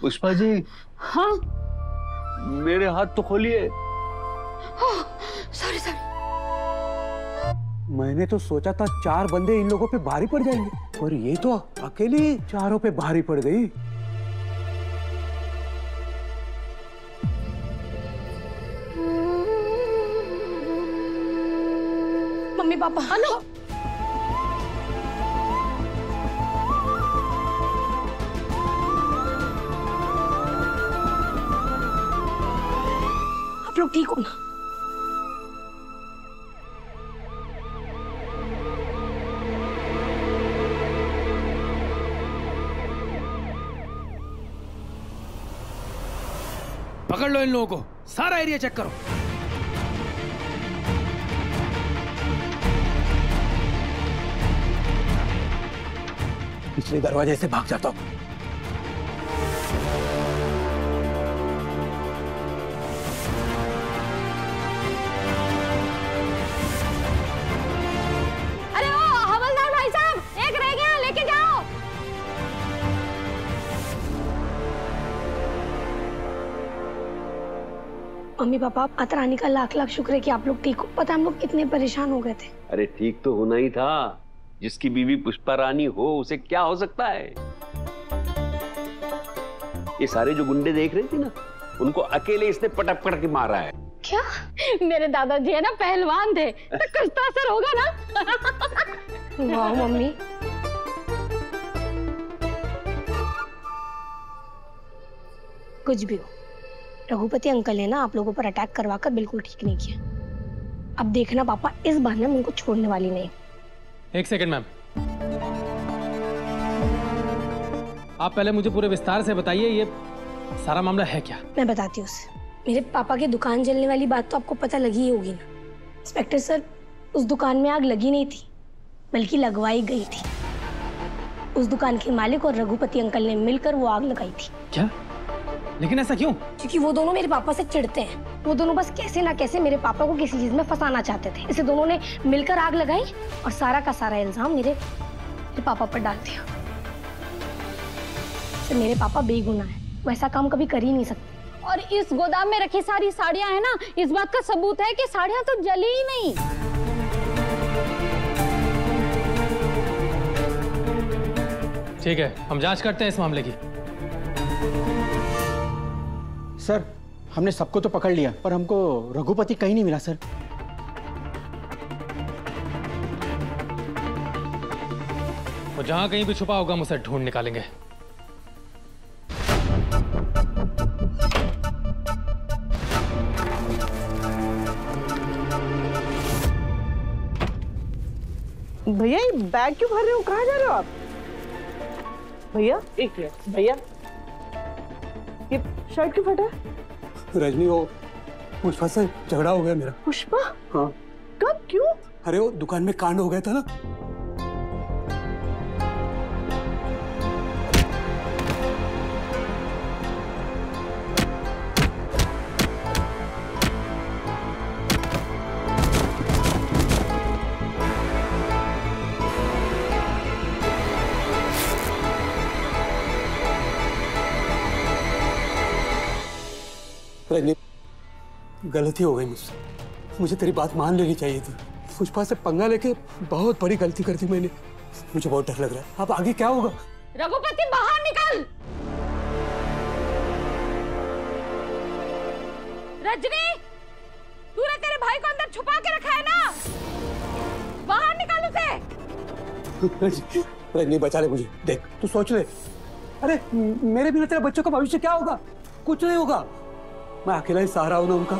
पुष्पा जी। हाँ मेरे हाथ तो खोलिए। Sorry sorry. मैंने तो सोचा था 4 बंदे इन लोगों पे भारी पड़ जाएंगे, और ये तो अकेली चारों पे भारी पड़ गई। Mummy papa. हेलो। आप लोग ठीक हो ना? पकड़ लो इन लोगों को, सारा एरिया चेक करो। पिछले दरवाजे से भाग जाता हूँ। अरे ओ हवलदार भाई साहब, एक रह गया, लेके जाओ। मम्मी पापा, अतरानी का लाख लाख शुक्र है कि आप लोग ठीक हो। पता हम लोग कितने परेशान हो गए थे। अरे ठीक तो होना ही था। जिसकी बीवी पुष्पा रानी हो उसे क्या हो सकता है। ये सारे जो गुंडे देख रहे थे ना, उनको अकेले इसने पटक पटक के मारा है। क्या? मेरे दादाजी है ना पहलवान थे, तो कुछ तो असर होगा ना। वाह मम्मी। कुछ भी हो, रघुपति अंकल ने ना आप लोगों पर अटैक करवाकर बिल्कुल ठीक नहीं किया। अब देखना पापा, इस बार ना उनको छोड़ने वाली नहीं। एक सेकंड मैम, आप पहले मुझे पूरे विस्तार से बताइए, ये सारा मामला है क्या? मैं बताती हूँ उसे। मेरे पापा की दुकान जलने वाली बात तो आपको पता लगी ही होगी ना। इंस्पेक्टर सर, उस दुकान में आग लगी नहीं थी, बल्कि लगवाई गई थी। उस दुकान के मालिक और रघुपति अंकल ने मिलकर वो आग लगाई थी। क्या? लेकिन ऐसा क्यों? क्योंकि वो दोनों मेरे पापा से चिढ़ते हैं। वो दोनों बस कैसे ना कैसे मेरे पापा को किसी चीज में फंसाना चाहते थे। इसे दोनों ने मिलकर आग लगाई और सारा का सारा इल्जाम मेरे पापा पर डाल दिया। मेरे पापा बेगुनाह है, वो ऐसा काम कभी कर ही नहीं सकते। और इस गोदाम में रखी सारी साड़ियां है ना, इस बात का सबूत है कि साड़ियां तो जली ही नहीं। ठीक है, हम जांच करते हैं इस मामले की। सर, हमने सबको तो पकड़ लिया, पर हमको रघुपति कहीं नहीं मिला सर। वो जहां कहीं भी छुपा होगा, हम उसे ढूंढ निकालेंगे। भैया ये बैग क्यों भर रहे हो? कहाँ जा रहे हो आप? भैया एक मिनट, भैया ये शर्ट क्यों फटा है? रजनी, वो पुष्पा से झगड़ा हो गया मेरा। पुष्पा? हाँ। कब? क्यों? अरे वो दुकान में कांड हो गया था ना। रजनी, गलती हो गई मुझसे। मुझे तेरी बात मान लेनी चाहिए थी। पुष्पा से पंगा लेके बहुत बड़ी गलती कर दी मैंने। मुझे बहुत डर लग रहा है। अब आगे क्या होगा? रघुपति बाहर निकल। रजनी, तूने तेरे भाई को अंदर छुपा के रखा है ना, बाहर निकाल उसे। रजनी बचा ले मुझे। देख, तू सोच ले। अरे मेरे बिना तेरे बच्चों का भविष्य क्या होगा? कुछ नहीं होगा। मैं अकेला ही सहारा हूं ना उनका।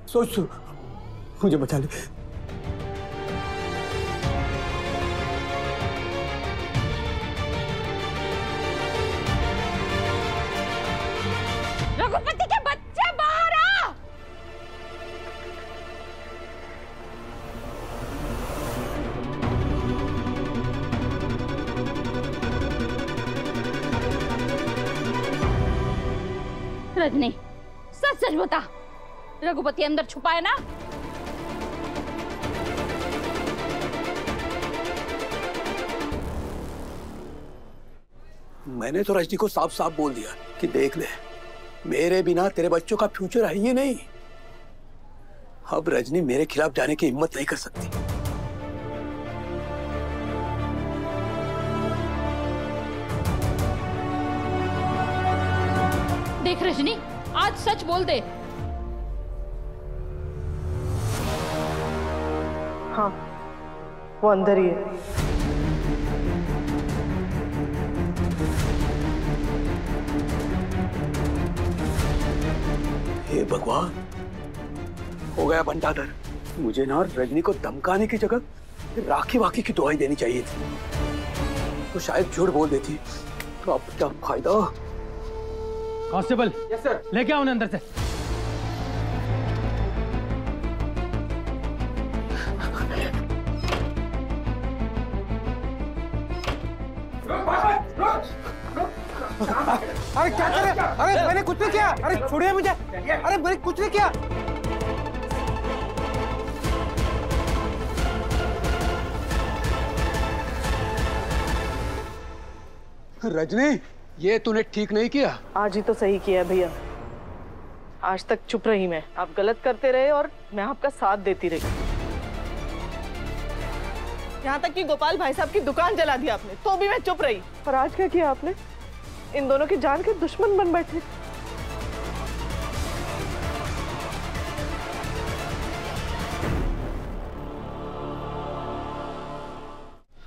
सोच, मुझे बचा ले। रघुपति के बच्चे बाहर आ। रजनी, सच सच बता, रघुपति अंदर छुपा है ना? मैंने तो रजनी को साफ साफ बोल दिया कि देख ले, मेरे बिना तेरे बच्चों का फ्यूचर है ही नहीं। अब रजनी मेरे खिलाफ जाने की हिम्मत नहीं कर सकती। देख रजनी, आज सच बोल दे। हाँ, वो अंदर ही है। हे भगवान, हो गया बंटाधर। मुझे ना रजनी को धमकाने की जगह राखी वाकी की दुआई देनी चाहिए थी। तो शायद झूठ बोल देती, तो अब क्या फायदा। Constable, yes sir. लेके आओ उन्हें अंदर से। अरे क्या कर रहे? अरे मैंने कुछ नहीं किया। अरे छोड़िए मुझे। अरे मैंने कुछ नहीं किया। रजनी, ये तूने ठीक नहीं किया। आज ही तो सही किया भैया। आज तक चुप रही मैं, आप गलत करते रहे और मैं आपका साथ देती रही। यहाँ तक कि गोपाल भाई साहब की दुकान जला दी आपने, तो भी मैं चुप रही। पर आज क्या किया आपने? इन दोनों की जान के दुश्मन बन बैठे।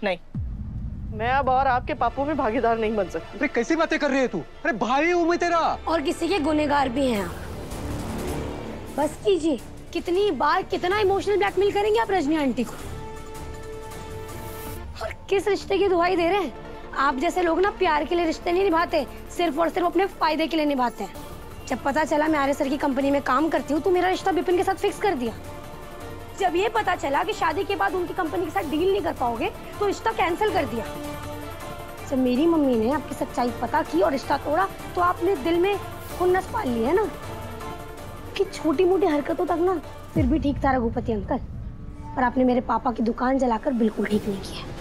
नहीं, मैं अब और आपके पापों में भागीदार नहीं बन सकती। अरे कैसी बातें कर रही है तू? अरे भाई हूं मैं तेरा। और किसी के गुनहगार भी हैं आप। बस कीजिए, कितनी बार कितना इमोशनल ब्लैकमेल करेंगे आप रजनी आंटी को? और किस रिश्ते की दुहाई दे रहे हैं? आप जैसे लोग ना प्यार के लिए रिश्ते नहीं निभाते, सिर्फ और सिर्फ अपने फायदे के लिए निभाते हैं। जब पता चला मैं आर्य सर की कंपनी में काम करती हूँ तो मेरा रिश्ता विपिन के साथ फिक्स कर दिया। जब ये पता चला कि शादी के बाद उनकी कंपनी के साथ डील नहीं कर पाओगे तो रिश्ता कैंसिल कर दिया। जब मेरी मम्मी ने आपकी सच्चाई पता की और रिश्ता तोड़ा तो आपने दिल में खुन्नस पाल ली है ना कि छोटी मोटी हरकतों तक ना फिर भी ठीक था रघुपति अंकल, पर आपने मेरे पापा की दुकान जलाकर बिल्कुल ठीक नहीं किया।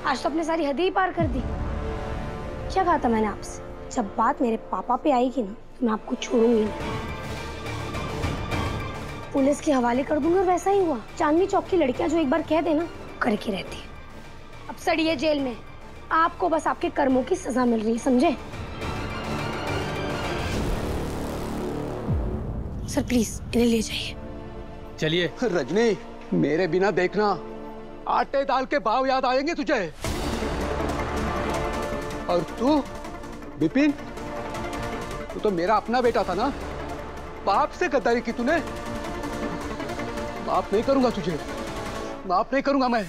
आज तो अपने सारी हदें ही पार कर दी। क्या कहा था मैंने आपसे? जब बात मेरे पापा पे आएगी ना तो मैं आपको छोड़ूंगी नहीं, पुलिस के हवाले कर दूंगा। वैसा ही हुआ, चांदनी चौक की लड़कियां जो एक बार कह देना करके रहती है। अब सड़िए जेल में, आपको बस आपके कर्मों की सजा मिल रही है, समझे? सर प्लीज इन्हें ले जाइए। चलिए। रजनी, मेरे बिना देखना, आटे दाल के भाव याद आएंगे तुझे। और तू विपिन, तू तो मेरा अपना बेटा था ना। बाप से गद्दारी की तूने। माफ नहीं करूंगा तुझे, माफ नहीं करूंगा मैं।